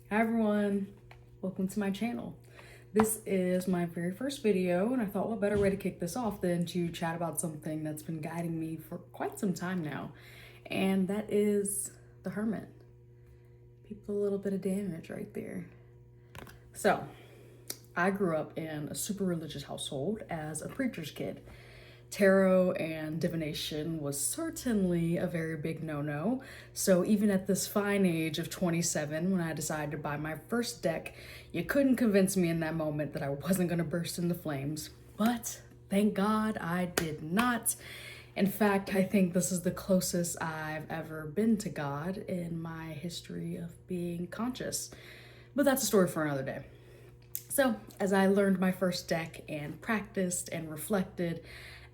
Hi everyone, welcome to my channel. This is my very first video and I thought what better way to kick this off than to chat about something that's been guiding me for quite some time now, and that is the Hermit. People, a little bit of damage right there. So, I grew up in a super religious household as a preacher's kid. Tarot and divination was certainly a very big no-no. So even at this fine age of 27, when I decided to buy my first deck, you couldn't convince me in that moment that I wasn't going to burst into flames. But thank God I did not. In fact, I think this is the closest I've ever been to God in my history of being conscious. But that's a story for another day. So as I learned my first deck and practiced and reflected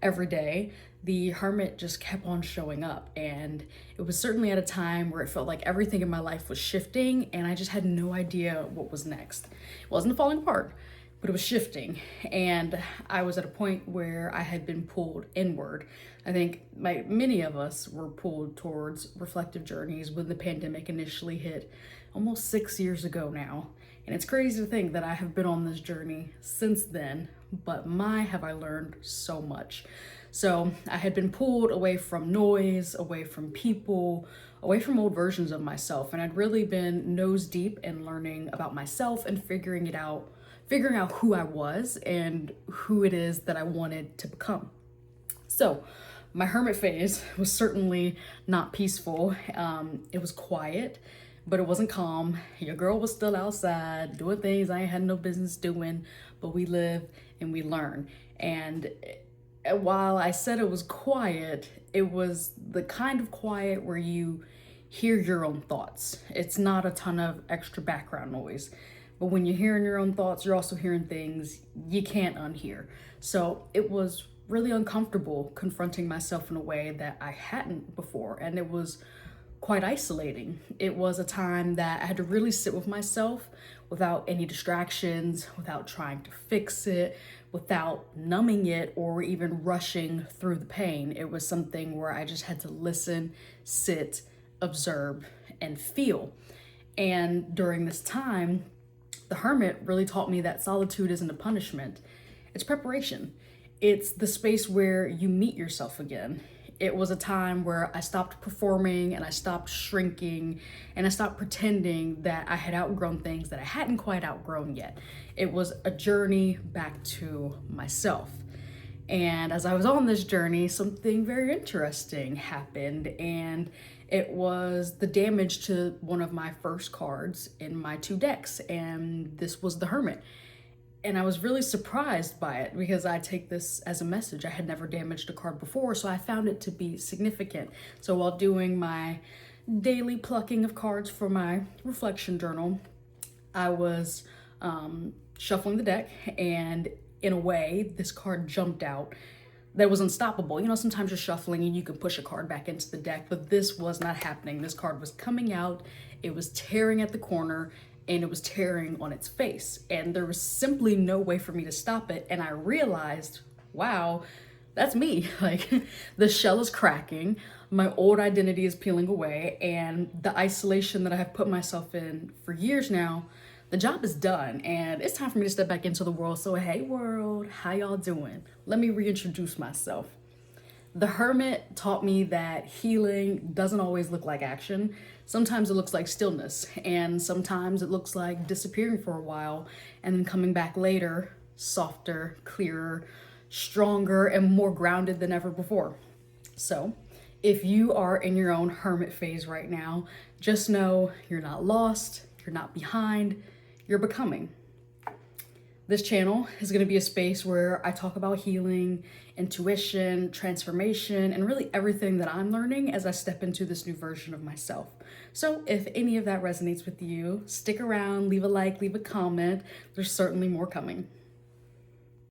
every day, the Hermit just kept on showing up. And it was certainly at a time where it felt like everything in my life was shifting and I just had no idea what was next. It wasn't falling apart, but it was shifting. And I was at a point where I had been pulled inward. I think many of us were pulled towards reflective journeys when the pandemic initially hit almost 6 years ago now. And it's crazy to think that I have been on this journey since then, but my have I learned so much. So I had been pulled away from noise, away from people, away from old versions of myself. And I'd really been nose deep in learning about myself and figuring out who I was and who it is that I wanted to become. So my Hermit phase was certainly not peaceful. It was quiet, but it wasn't calm. Your girl was still outside doing things I ain't had no business doing, but we live and we learn. And while I said it was quiet, it was the kind of quiet where you hear your own thoughts. It's not a ton of extra background noise. But when you're hearing your own thoughts, you're also hearing things you can't unhear. So it was really uncomfortable confronting myself in a way that I hadn't before. And it was quite isolating. It was a time that I had to really sit with myself without any distractions, without trying to fix it, without numbing it or even rushing through the pain. It was something where I just had to listen, sit, observe, and feel. And during this time, the Hermit really taught me that solitude isn't a punishment, it's preparation. It's the space where you meet yourself again. It was a time where I stopped performing and I stopped shrinking and I stopped pretending that I had outgrown things that I hadn't quite outgrown yet. It was a journey back to myself. And as I was on this journey, something very interesting happened, and it was the damage to one of my first cards in my two decks, and this was the Hermit. And I was really surprised by it because I take this as a message. I had never damaged a card before, so I found it to be significant. So while doing my daily plucking of cards for my reflection journal, I was shuffling the deck, and in a way, this card jumped out that was unstoppable. You know, sometimes you're shuffling and you can push a card back into the deck, but this was not happening. This card was coming out, it was tearing at the corner, and it was tearing on its face. And there was simply no way for me to stop it. And I realized, wow, that's me. Like, the shell is cracking, my old identity is peeling away, and the isolation that I have put myself in for years now, the job is done, and it's time for me to step back into the world. So hey world, how y'all doing? Let me reintroduce myself. The Hermit taught me that healing doesn't always look like action. Sometimes it looks like stillness, and sometimes it looks like disappearing for a while and then coming back later, softer, clearer, stronger, and more grounded than ever before. So if you are in your own Hermit phase right now, just know you're not lost, you're not behind, you're becoming. This channel is going to be a space where I talk about healing, intuition, transformation, and really everything that I'm learning as I step into this new version of myself. So if any of that resonates with you, stick around, leave a like, leave a comment. There's certainly more coming.